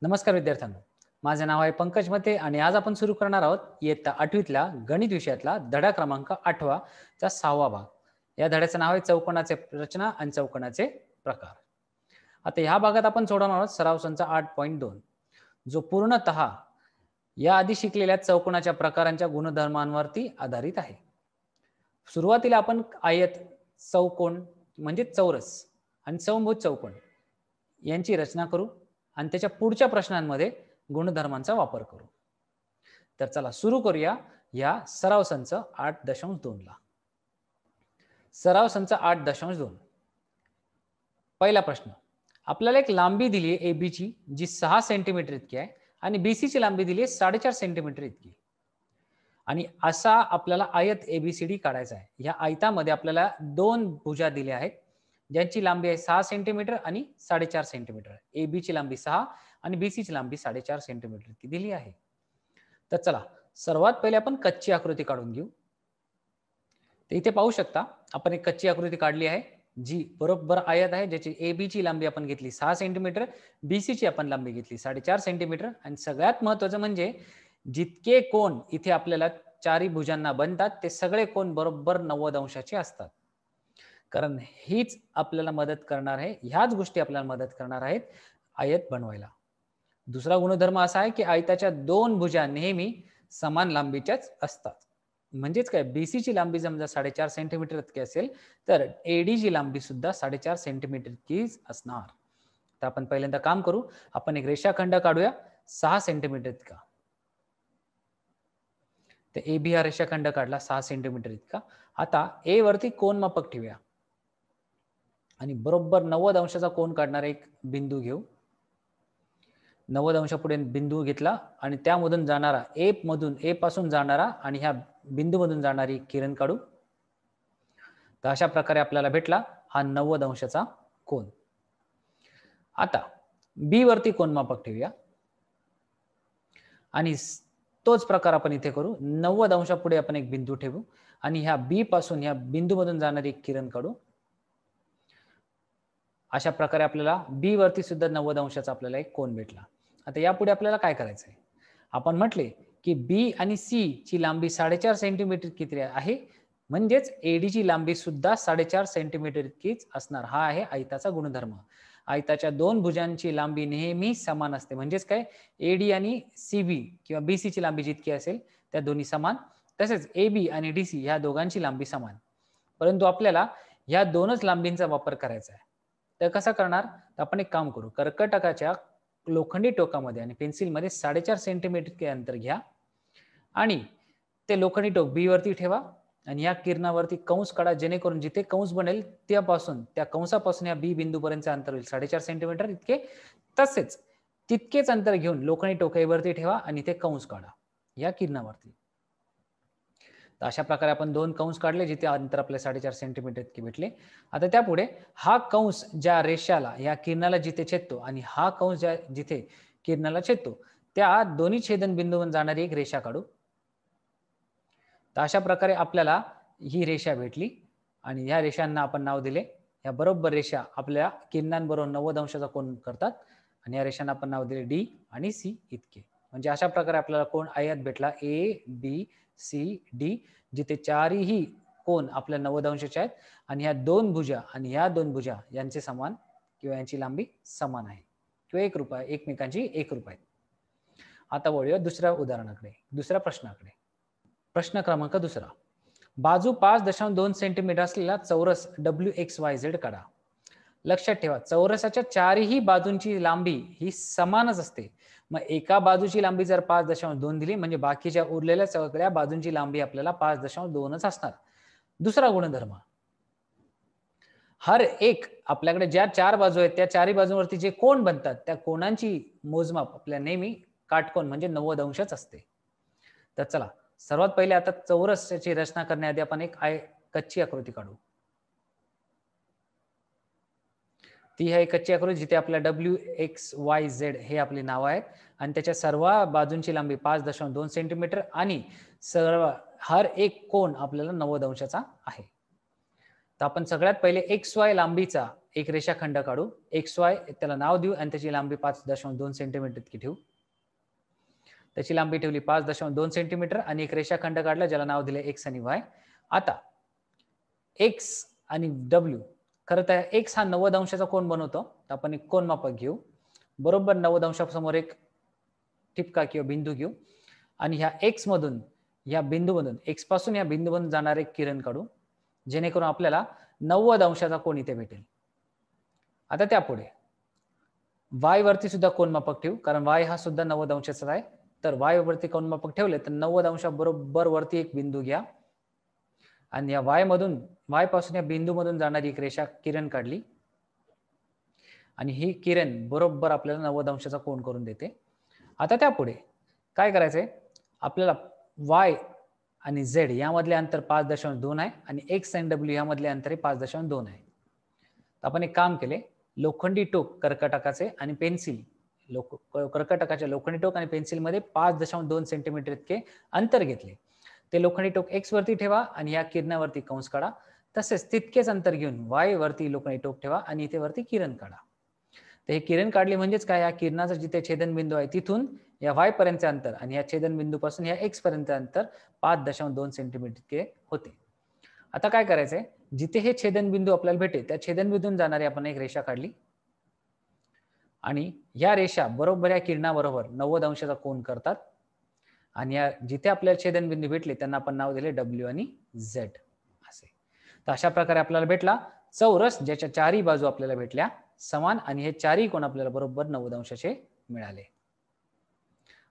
नमस्कार विद्यार्थ्यांनो, माझे नाव आहे पंकज मते आणि आज आपण सुरू करणार आहोत इयत्ता 8वीतल्या गणित विषयातला धडा क्रमांक 8 चा 6वा भाग. या धड्याचं नाव आहे चौकोनाचे रचना आणि चौकोनाचे प्रकार. आता ह्या भागात आपण सोडवणार आहोत सराव संच 8.2 जो पूर्णतः या आधी शिकलेल्या चौकोनाच्या प्रकारांच्या गुणधर्मांवरती आधारित आहे. सुरुवातीला आपण आयत, चौकोन म्हणजे चौरस आणि समभुज चौकोन यांची रचना करू आणि त्याच्या पुढच्या प्रश्नांमध्ये गुणधर्मांचा वापर करू. तर चला सुरू करूया या सराव संच 8.2 ला. सराव संच 8.2. पहिला प्रश्न, आपल्याला एक लांबी दिली आहे AB ची जी 6 सेंटीमीटर इतकी आहे आणि BC ची लांबी दिली आहे 4.5 सेंटीमीटर इतकी. आणि असा आपल्याला आयत ABCD काढायचा आहे. या आयतामध्ये आपल्याला दोन भुजा दिल्या आहेत ज्यांची लांबी आहे 6 सेंटीमीटर आणि 4.5 सेंटीमीटर. AB ची लांबी 6 आणि BC ची लांबी 4.5 सेंटीमीटर इतकी दिली आहे. तर चला सर्वात पहिले आपण कच्ची आकृती काढून घेऊ. तर इथे पाहू शकता आपण एक कच्ची आकृती काढली आहे जी बरोबर आयत आहे, ज्याची AB ची लांबी आपण घेतली 6 सेंटीमीटर, BC ची आपण लांबी घेतली 4.5 सेंटीमीटर आणि सगळ्यात महत्त्वाचं म्हणजे जितके कोन इथे आपल्याला चारी भुजांना बनतात ते सगळे कोन बरोबर 90 अंशाचे असतात. कारण हीच आपल्याला मदत करणार आहे, ह्याच गोष्टी आपल्याला मदत करणार आहेत आयत बनवायला. दुसरा गुणधर्म असा आहे की आयताच्या दोन भुजा नेहमी समान लांबीच्याच असतात. म्हणजेच काय, BC ची लांबी समजा 4.5 सेंटीमीटर इतकी असेल तर AD ची लांबी सुद्धा 4.5 सेंटीमीटर इतकीच असणार. तर आपण पहिल्यांदा काम करू, आपण एक रेषाखंड काढूया 6 सेंटीमीटर इतका. तर AB हा रेषाखंड काढला 6 सेंटीमीटर इतका. आता A वरती कोनमापक ठेवूया आणि बरोबर 90 अंशाचा कोन काढणारा एक बिंदू घेऊ. 90 अंशापुढे बिंदू घेतला आणि त्यामधून जाणारा A पासून जाणारा आणि ह्या बिंदूमधून जाणारी किरण काढू. तर अशा प्रकारे आपल्याला भेटला हा 90 अंशाचा कोन. आता B वरती कोनमापक ठेवूया आणि तोच प्रकार आपण इथे करू. 90 अंशापुढे आपण एक बिंदू ठेवू आणि ह्या B पासून ह्या बिंदूमधून जाणारी एक किरण काढू. अशा प्रकारे आपल्याला B वरती सुद्धा 90 अंशाचा आपल्याला एक कोन भेटला. आता यापुढे आपल्याला काय करायचं आहे, आपण म्हटले की B आणि C ची लांबी 4.5 सेंटीमीटर किती आहे, म्हणजेच AD ची लांबी सुद्धा 4.5 सेंटीमीटर इतकीच असणार. हा आहे आयताचा गुणधर्म. आयताच्या दोन भुजांची लांबी नेहमी समान असते. म्हणजेच काय, AD आणि CB किंवा BC ची लांबी जितकी असेल त्या दोन्ही समान, तसेच AB आणि DC ह्या दोघांची लांबी समान. परंतु आपल्याला ह्या दोनच लांबींचा वापर करायचा आहे. तर कसं करणार, तर आपण एक काम करू, कर्कटकाच्या लोखंडी टोकामध्ये आणि पेन्सिलमध्ये 4.5 सेंटीमीटर अंतर घ्या आणि ते लोखंडी टोक B वरती ठेवा आणि या किरणावरती कंस काढा, जेणेकरून जिथे कंस बनेल त्या कंसापासून या B बिंदूपर्यंतचे अंतर होईल 4.5 सेंटीमीटर इतके. तसेच तितकेच अंतर घेऊन लोखंडी टोक A वरती ठेवा आणि ते कंस काढा या किरणावरती. तर अशा प्रकारे आपण दोन कंस काढले जिथे अंतर आपले 4.5 सेंटीमीटर इतके भेटले. आता त्यापुढे हा कंस ज्या रेषाला या किरणाला जिथे छेदतो आणि हा कंस जिथे किरणाला छेदतो त्या दोन्ही छेदनबिंदूवर जाणारी एक रेषा काढू. तर अशा प्रकारे आपल्याला ही रेषा भेटली आणि या रेषांना आपण नाव दिले. या बरोबर रेषा आपल्या किरणांबरोबर 90 अंशाचा कोन करतात आणि या रेषांना आपण नाव दिले D आणि C इतके. म्हणजे अशा प्रकारे आपल्याला कोन आयत भेटला ABCD, जिथे चारही कोन आपल्या 90 अंशाचे आहेत आणि ह्या दोन भुजा आणि ह्या दोन भुजा यांचे समान किंवा यांची लांबी समान आहे किंवा एकमेकांची एकरूप आहे. आता वळूया दुसऱ्या उदाहरणाकडे, दुसऱ्या प्रश्नाकडे. प्रश्न क्रमांक दुसरा, बाजू 5.2 सेंटीमीटर असलेला चौरस WXYZ काढा. लक्षात ठेवा, चौरसाच्या चारही बाजूंची लांबी ही समानच असते. मग एका बाजूची लांबी जर 5.2 दिली म्हणजे बाकीच्या उरलेल्या सगळ्या बाजूंची लांबी आपल्याला 5.2च असणार. दुसरा गुणधर्म, हर एक आपल्याकडे ज्या चार बाजू आहेत त्या चारही बाजूंवरती जे कोन बनतात त्या कोनांची मोजमाप आपल्या नेहमी काटकोन म्हणजे 90 अंशच असते. तर चला सर्वात पहिले आता चौरसाची रचना करण्याआधी आपण एक कच्ची आकृती काढू. ती आहे कच्ची आकृती जिथे आपल्या WXYZ हे आपले नाव आहेत आणि त्याच्या सर्व बाजूंची लांबी 5.2 सेंटीमीटर आणि हर एक कोन आपल्याला 90 अंशाचा आहे. तर आपण सगळ्यात पहिले XY लांबीचा एक रेषाखंड काढू, XY त्याला नाव देऊ आणि त्याची लांबी 5.2 सेंटीमीटर इतकी ठेवू. त्याची लांबी ठेवली 5.2 सेंटीमीटर आणि एक रेषाखंड काढला ज्याला नाव दिले X आणि Y. आता X आणि W, खरं तर X हा 90 अंशाचा कोन बनवतो. तर आपण एक कोनमापक घेऊ. बरोबर 90 अंशासमोर एक ठिपका किंवा बिंदू घेऊ आणि ह्या X मधून या बिंदूमधून X पासून या बिंदूमधून जाणारे किरण काढू, जेणेकरून आपल्याला 90 अंशाचा कोन इथे भेटेल. आता त्यापुढे Y वरती सुद्धा कोनमापक ठेवू, कारण Y हा सुद्धा 90 अंशाचा आहे. तर Y वरती कोनमापक ठेवले तर 90 अंशाबरोबर वरती एक बिंदू घ्या आणि या Y पासून या बिंदूमधून जाणारी एक रेषा किरण काढली आणि ही किरण बरोबर आपल्याला 90 अंशाचा कोन करून देते. आता त्यापुढे काय करायचंय, आपल्याला Y आणि Z यामधले अंतर 5.2 आहे आणि X आणि W यामधले अंतर 5.2 आहे. तर आपण एक काम केले, लोखंडी टोक कर्कटकाचे आणि पेन्सिल कर्कटकाच्या लोखंडी टोक आणि पेन्सिल मध्ये 5.2 सेंटीमीटर इतके अंतर घेतले. ते लोखंडी टोक X वरती ठेवा आणि या किरणावरती कंस काढा. तसेच तितकेच अंतर घेऊन Y वरती लोखंडी टोक ठेवा आणि इथे वरती किरण काढा. तर हे किरण काढली म्हणजेच काय, या किरणाचा जिथे छेदनबिंदू आहे तिथून या Y पर्यंतचे अंतर आणि या छेदनबिंदूपासून या X पर्यंतचे अंतर 5.2 सेंटीमीटर इतके होते. आता काय करायचंय, जिथे हे छेदनबिंदू आपल्याला भेटेल त्या छेदनबिंदूतून जाणारी आपण एक रेषा काढली आणि या रेषा बरोबर या किरणाबरोबर 90 अंशाचा कोन करतात आणि या जिथे आपल्याला छेदनबिंदू भेटले त्यांना आपण नाव दिले W आणि Z असे. तर अशा प्रकारे आपल्याला भेटला चौरस ज्याच्या चारही बाजू आपल्याला भेटल्या समान आणि हे चारही कोन आपल्याला बरोबर 90 अंशाचे मिळाले.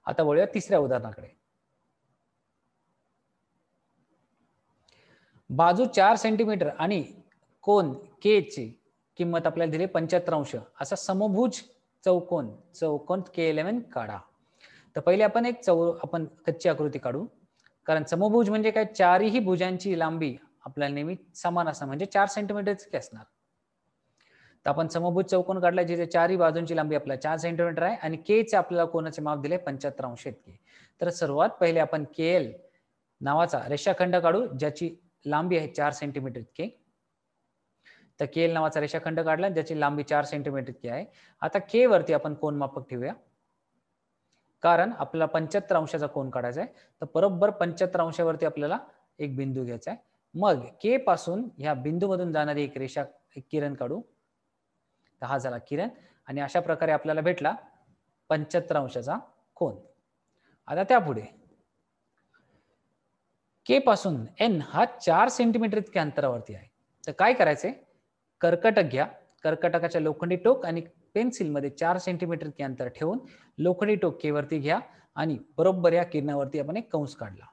आता वळूया तिसऱ्या उदाहरणाकडे. बाजू 4 सेंटीमीटर आणि कोन K ची किंमत आपल्याला दिली 75 अंश असा समभुज चौकोन K11 काढा. तर पहिले आपण आपण कच्ची आकृती काढू, कारण समभुज म्हणजे काय, चारही भुजांची लांबी आपल्याला नेहमी समान असणार म्हणजे 4 सेंटीमीटर इतकी असणार. तर आपण समभुज चौकोन काढला जिथे चारही बाजूंची लांबी आपल्याला 4 सेंटीमीटर आहे आणि K चे आपल्याला कोनाचे माप दिले 75 अंश इतके. तर सर्वात पहिले आपण KL नावाचा रेषाखंड काढू ज्याची लांबी आहे 4 सेंटीमीटर इतके. तर KL नावाचा रेषाखंड काढला ज्याची लांबी 4 सेंटीमीटर इतकी आहे. आता K वरती आपण कोनमापक ठेवूया, कारण आपल्याला 75 अंशाचा कोन काढायचा आहे. तर बरोबर 75 अंशावरती आपल्याला एक बिंदू घ्यायचा आहे. मग K पासून ह्या बिंदूमधून जाणारी एक किरण काढू. तर हा झाला किरण आणि अशा प्रकारे आपल्याला भेटला 75 अंशाचा कोन. आता त्यापुढे K पासून N हा 4 सेंटीमीटर इतक्या अंतरावरती आहे. तर काय करायचंय, कर्कटक घ्या, कर्कटकाच्या लोखंडी टोक आणि पेन्सिल मध्ये 4 सेंटीमीटर इतके अंतर ठेवून लोखंडी टोक K वरती घ्या आणि बरोबर या किरणावरती आपण एक कंस काढला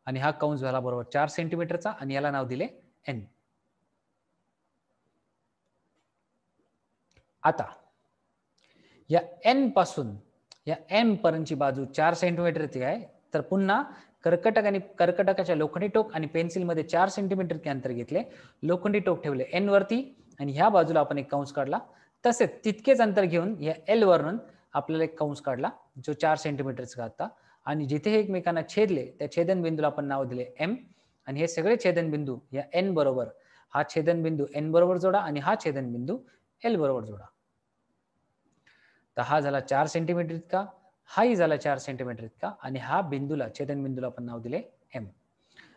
आणि हा कंस झाला बरोबर 4 सेंटीमीटरचा आणि याला नाव दिले N. आता या N पासून या M पर्यंतची बाजू 4 सेंटीमीटर इतकी आहे. तर पुन्हा कर्कटकाच्या लोखंडी टोक आणि पेन्सिल मध्ये 4 सेंटीमीटर इतके अंतर घेतले, लोखंडी टोक ठेवले N वरती आणि ह्या बाजूला आपण एक कंस काढला. तसेच तितकेच अंतर घेऊन या L वरून आपल्याला एक कंस काढला जो 4 सेंटीमीटरचा होता आणि जिथे हे एकमेकांना छेदले त्या छेदनबिंदूला आपण नाव दिले M आणि हे सगळे छेदनबिंदू या N बरोबर हा छेदनबिंदू N बरोबर जोडा आणि हा छेदनबिंदू L बरोबर जोडा. तर हा झाला 4 सेंटीमीटर इतका, हाही झाला 4 सेंटीमीटर इतका आणि हा छेदनबिंदूला आपण नाव दिले M.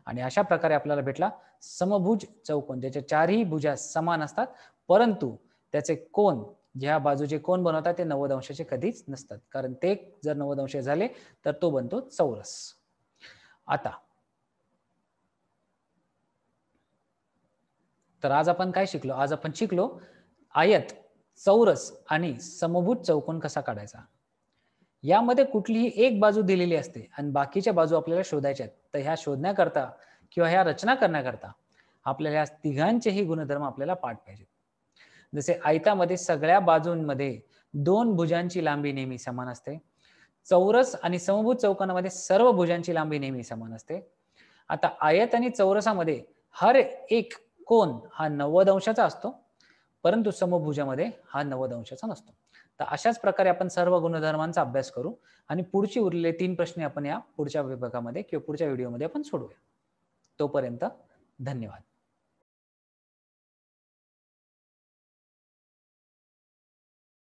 आणि अशा प्रकारे आपल्याला भेटला समभुज चौकोन ज्याच्या चारही भुजा समान असतात परंतु त्याचे कोन, ज्या बाजूचे कोन बनवतात ते 90 अंशाचे कधीच नसतात, कारण ते जर 90 अंश झाले तर तो बनतो चौरस. आता तर आज आपण काय शिकलो, आज आपण शिकलो आयत, चौरस आणि समभुज चौकोन कसा काढायचा. यामध्ये कुठलीही एक बाजू दिलेली असते आणि बाकीच्या बाजू आपल्याला शोधायच्या आहेत. तर ह्या शोधण्याकरता किंवा ह्या रचना करण्याकरता आपल्याला या तिघांचेही गुणधर्म आपल्याला पाठ पाहिजे. जसे आयतामध्ये सगळ्या बाजूंमध्ये 2 भुजांची लांबी नेहमी समान असते. चौरस आणि समभुज चौकोनामध्ये सर्व भुजांची लांबी नेहमी समान असते. आता आयत आणि चौरसामध्ये हर एक कोन हा 90 अंशाचा असतो परंतु समभुजामध्ये हा 90 अंशाचा नसतो. तर अशाच प्रकारे आपण सर्व गुणधर्मांचा अभ्यास करू आणि पुढची उरलेले 3 प्रश्न आपण या पुढच्या विभागामध्ये किंवा पुढच्या व्हिडिओमध्ये आपण सोडवूया. तोपर्यंत धन्यवाद.